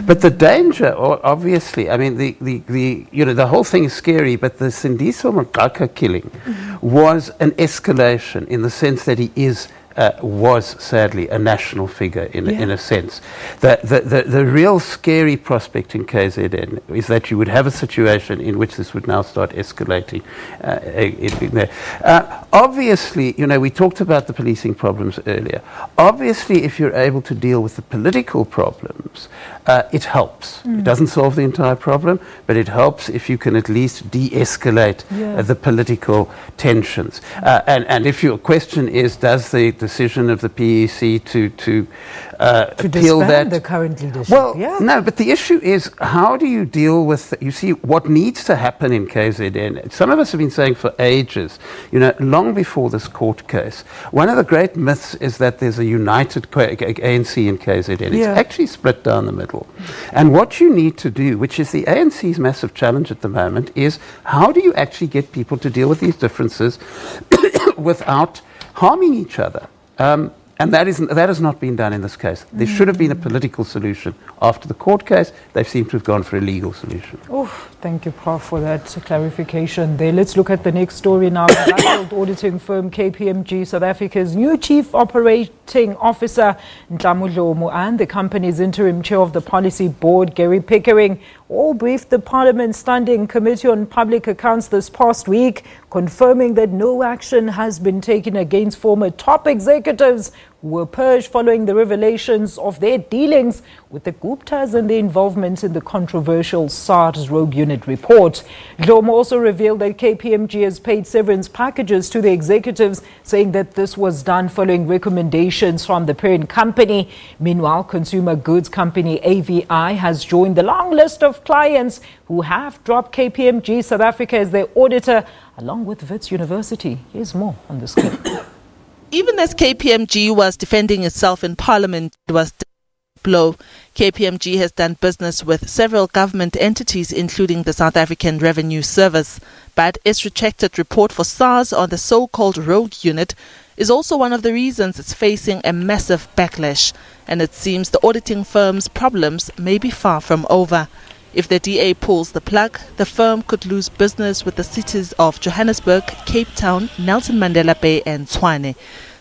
But the danger, obviously, I mean, the whole thing is scary, but the Sindiso Maqaka killing was an escalation in the sense that he was sadly a national figure in a sense. The real scary prospect in KZN is that you would have a situation in which this would now start escalating. Obviously, we talked about the policing problems earlier. Obviously, if you're able to deal with the political problems, it helps. It doesn't solve the entire problem, but it helps if you can at least de-escalate the political tensions. And if your question is, does the decision of the PEC to appeal that the current leadership? Well, no, but the issue is, how do you deal with, you see, what needs to happen in KZN? Some of us have been saying for ages, long before this court case, one of the great myths is that there's a united ANC in KZN. It's actually split down the middle. And what you need to do, which is the ANC's massive challenge at the moment, is how do you actually get people to deal with these differences without harming each other? And that has not been done in this case. There should have been a political solution. After the court case, they seem to have gone for a legal solution. Oh, thank you, Prof, for that clarification there. Let's look at the next story now. The licensed auditing firm KPMG, South Africa's new Chief Operating Officer, Ntlamu Dlomo, and the company's interim chair of the Policy Board, Gary Pickering, all briefed the Parliament Standing Committee on Public Accounts this past week, confirming that no action has been taken against former top executives who were purged following the revelations of their dealings with the Guptas and their involvement in the controversial SARS Rogue Unit report. Dlomo also revealed that KPMG has paid severance packages to the executives, saying that this was done following recommendations from the parent company. Meanwhile, consumer goods company AVI has joined the long list of clients who have dropped KPMG South Africa as their auditor, along with Wits University. Here's more on this clip. Even as KPMG was defending itself in Parliament, it was a blow. KPMG has done business with several government entities, including the South African Revenue Service. But its retracted report for SARS on the so-called Rogue Unit is also one of the reasons it's facing a massive backlash. And it seems the auditing firm's problems may be far from over. If the DA pulls the plug, the firm could lose business with the cities of Johannesburg, Cape Town, Nelson Mandela Bay and Tshwane.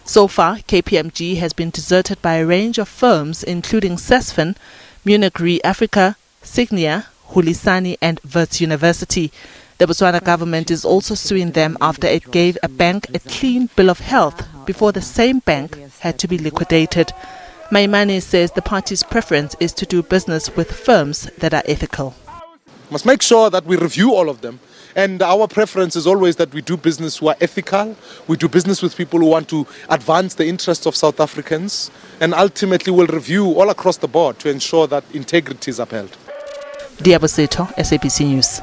So far, KPMG has been deserted by a range of firms including Sasfin, Munich Re Africa, Signia, Hulisani and Wits University. The Botswana government is also suing them after it gave a bank a clean bill of health before the same bank had to be liquidated. Maimane says the party's preference is to do business with firms that are ethical. Must make sure that we review all of them. And our preference is always that we do business who are ethical. We do business with people who want to advance the interests of South Africans. And ultimately we'll review all across the board to ensure that integrity is upheld. Diabo Seto, SABC News.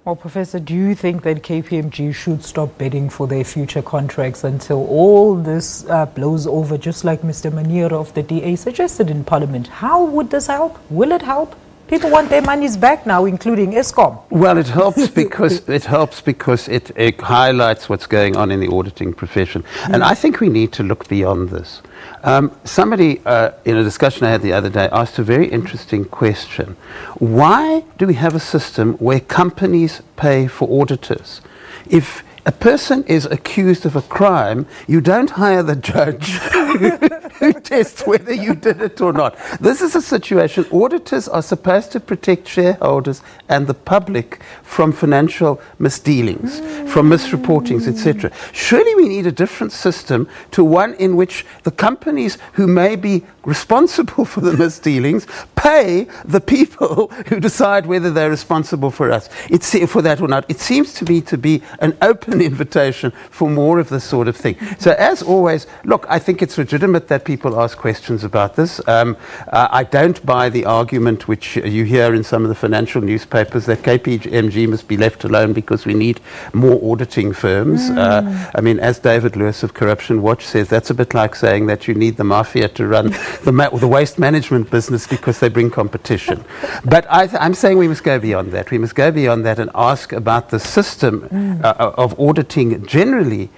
Well, Professor, do you think that KPMG should stop bidding for their future contracts until all this blows over, just like Mr. Manier of the DA suggested in Parliament? How would this help? Will it help? People want their monies back now, including Eskom. Well, it helps because it highlights what's going on in the auditing profession. And I think we need to look beyond this. Somebody in a discussion I had the other day asked a very interesting question. Why do we have a system where companies pay for auditors? If a person is accused of a crime, you don't hire the judge who tests whether you did it or not. This is a situation. Auditors are supposed to protect shareholders and the public from financial misdealings, from misreportings, etc. Surely we need a different system to one in which the companies who may be responsible for the misdealings pay the people who decide whether they're responsible for that or not. It seems to me to be an open an invitation for more of this sort of thing. So as always, look, I think it's legitimate that people ask questions about this. I don't buy the argument which you hear in some of the financial newspapers that KPMG must be left alone because we need more auditing firms. I mean, as David Lewis of Corruption Watch says, that's a bit like saying that you need the mafia to run the waste management business because they bring competition. But I'm saying we must go beyond that. We must go beyond that and ask about the system of auditing generally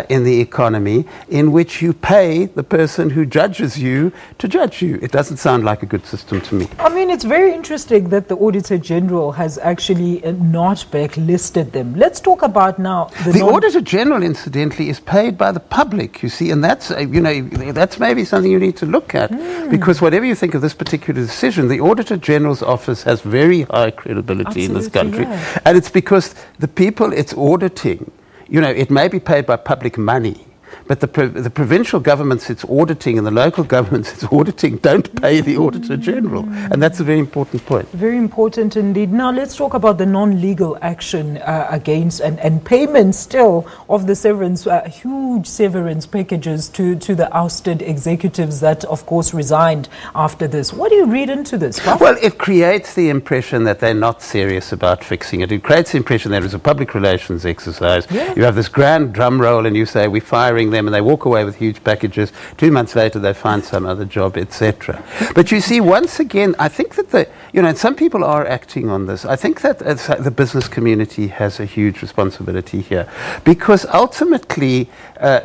in the economy, in which you pay the person who judges you to judge you. It doesn't sound like a good system to me. I mean, it's very interesting that the Auditor General has actually not blacklisted them. Let's talk about now the Auditor General, incidentally, is paid by the public, you see, and that's that's maybe something you need to look at, because whatever you think of this particular decision, the Auditor General's office has very high credibility in this country, and it's because the people it's auditing, it may be paid by public money, but the provincial governments it's auditing and the local governments it's auditing don't pay the Auditor General. And that's a very important point. Very important indeed. Now let's talk about the non-legal action against and payment still of the severance, huge severance packages to the ousted executives that of course resigned after this. What do you read into this, Prof? Well, it creates the impression that they're not serious about fixing it. It creates the impression that it's a public relations exercise. You have this grand drum roll and you say, we're firing them, and they walk away with huge packages. 2 months later they find some other job, etc. But you see, once again, I think that and some people are acting on this. I think that the business community has a huge responsibility here, because ultimately,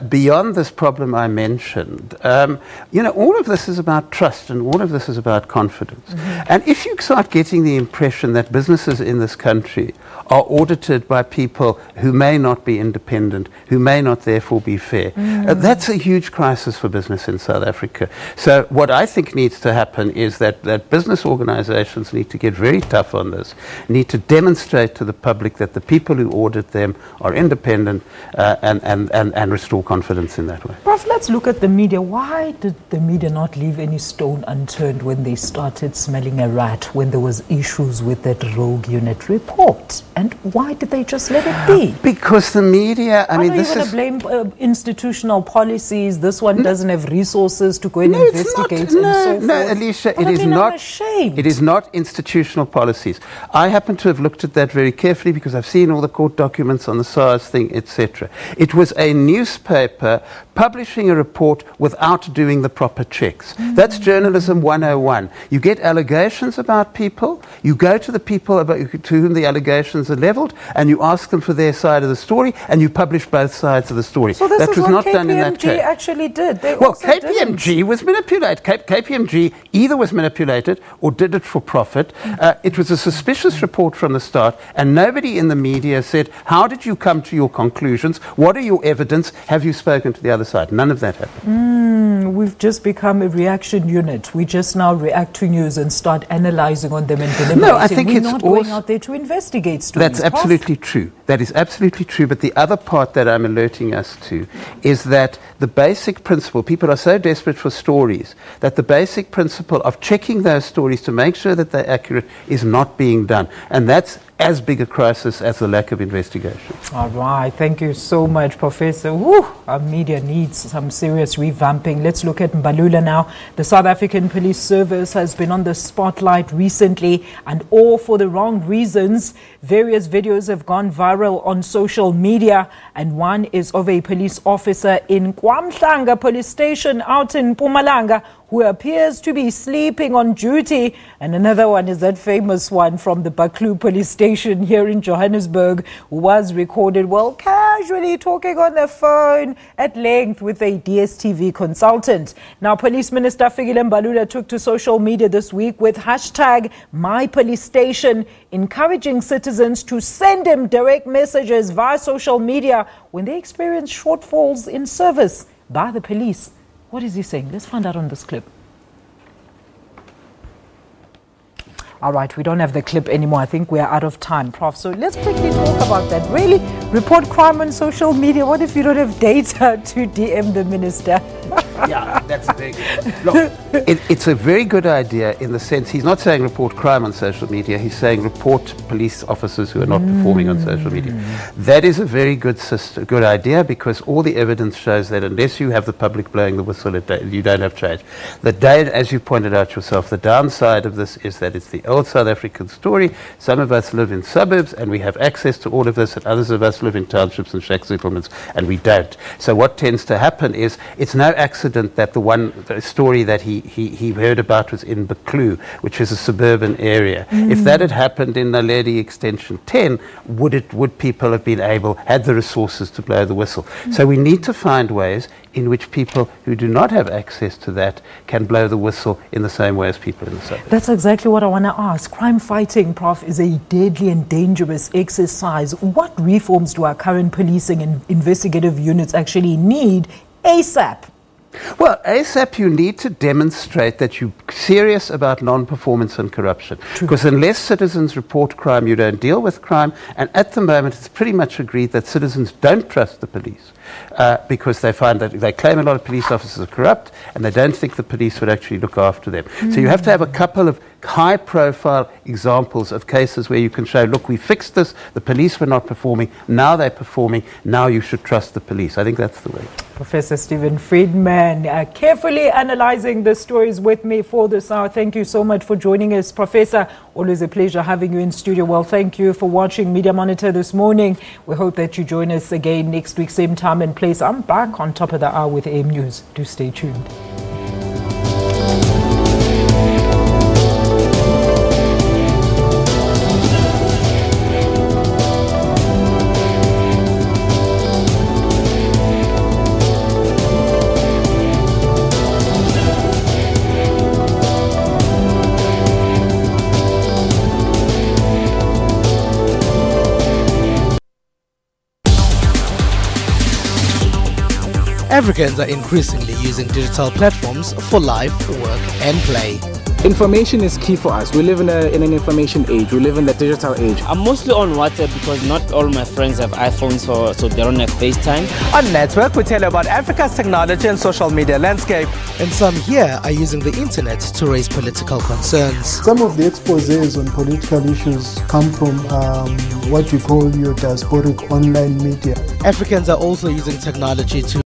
beyond this problem I mentioned, all of this is about trust and all of this is about confidence. And if you start getting the impression that businesses in this country are audited by people who may not be independent, who may not therefore be fair, that's a huge crisis for business in South Africa. So what I think needs to happen is that business organizations need to get very tough on this, need to demonstrate to the public that the people who audit them are independent and restore confidence in that way. Prof, let's look at the media. Why did the media not leave any stone unturned when they started smelling a rat when there was issues with that rogue unit report? And why did they just let it be? Because the media, I mean, this is... blame institutional policies. This one doesn't have resources to go and investigate and so forth. No, Alicia, it is not institutional policies. I happen to have looked at that very carefully because I've seen all the court documents on the SARS thing, etc. It was a newspaper publishing a report without doing the proper checks. That's journalism 101. You get allegations about people, you go to the people to whom the allegations are leveled, and you ask them for their side of the story, and you publish both sides of the story. So this that is was what not KPMG done in that case. Actually did. Well, KPMG was manipulated. KPMG either was manipulated or did it for profit. It was a suspicious report from the start, and nobody in the media said, how did you come to your conclusions? What are your evidence? Have you spoken to the other side? None of that happened. We've just become a reaction unit. We just now react to news and start analyzing on them and deliberating. No, I think we're it's not going out there to investigate stories. That's absolutely true. That is absolutely true. But the other part that I'm alerting us to is that the basic principle, people are so desperate for stories, that the basic principle of checking those stories to make sure that they're accurate is not being done. And that's as big a crisis as the lack of investigation. All right. Thank you so much, Professor. Woo, our media needs some serious revamping. Let's look at Mbalula now. The South African Police Service has been on the spotlight recently, and all for the wrong reasons. Various videos have gone viral on social media, and one is of a police officer in KwaMhlanga police station out in Mpumalanga who appears to be sleeping on duty, and another one is that famous one from the Baklu police station here in Johannesburg, who was recorded casually talking on the phone at length with a DSTV consultant. Now, Police Minister Fikile Mbalula took to social media this week with hashtag #MyPoliceStation, encouraging citizens to send him direct messages via social media when they experience shortfalls in service by the police. What is he saying? Let's find out on this clip. All right, we don't have the clip anymore. I think we're out of time, Prof. So let's quickly talk about that. Really, report crime on social media. What if you don't have data to DM the minister? Yeah, that's a big look. It's a very good idea in the sense he's not saying report crime on social media. He's saying report police officers who are not performing on social media. That is a very good idea, because all the evidence shows that unless you have the public blowing the whistle, you don't have change. As you pointed out yourself, the downside of this is that it's the old South African story. Some of us live in suburbs and we have access to all of this, and others of us live in townships and shack settlements and we don't. So what tends to happen is it's no accident that the story that he heard about was in Buccleuch, which is a suburban area. If that had happened in Naledi Extension 10, would people have been had the resources to blow the whistle? So we need to find ways in which people who do not have access to that can blow the whistle in the same way as people in the suburbs. That's exactly what I want to ask. Crime fighting, Prof, is a deadly and dangerous exercise. What reforms do our current policing and investigative units actually need ASAP? Well, ASAP, you need to demonstrate that you're serious about non-performance and corruption. Because unless citizens report crime, you don't deal with crime. And at the moment, it's pretty much agreed that citizens don't trust the police because they find that they claim a lot of police officers are corrupt and they don't think the police would actually look after them. So you have to have a couple of high-profile examples of cases where you can show, look, we fixed this, the police were not performing, now they're performing, now you should trust the police. I think that's the way. Professor Stephen Friedman, carefully analyzing the stories with me for this hour. Thank you so much for joining us, Professor. Always a pleasure having you in studio. Well, thank you for watching Media Monitor this morning. We hope that you join us again next week, same time and place. I'm back on top of the hour with AM News. Do stay tuned. Africans are increasingly using digital platforms for life, work and play. Information is key for us. We live in an information age. We live in the digital age. I'm mostly on WhatsApp because not all my friends have iPhones, so they don't have FaceTime. On Network, we tell you about Africa's technology and social media landscape. And some here are using the internet to raise political concerns. Some of the exposés on political issues come from what you call your diasporic online media. Africans are also using technology to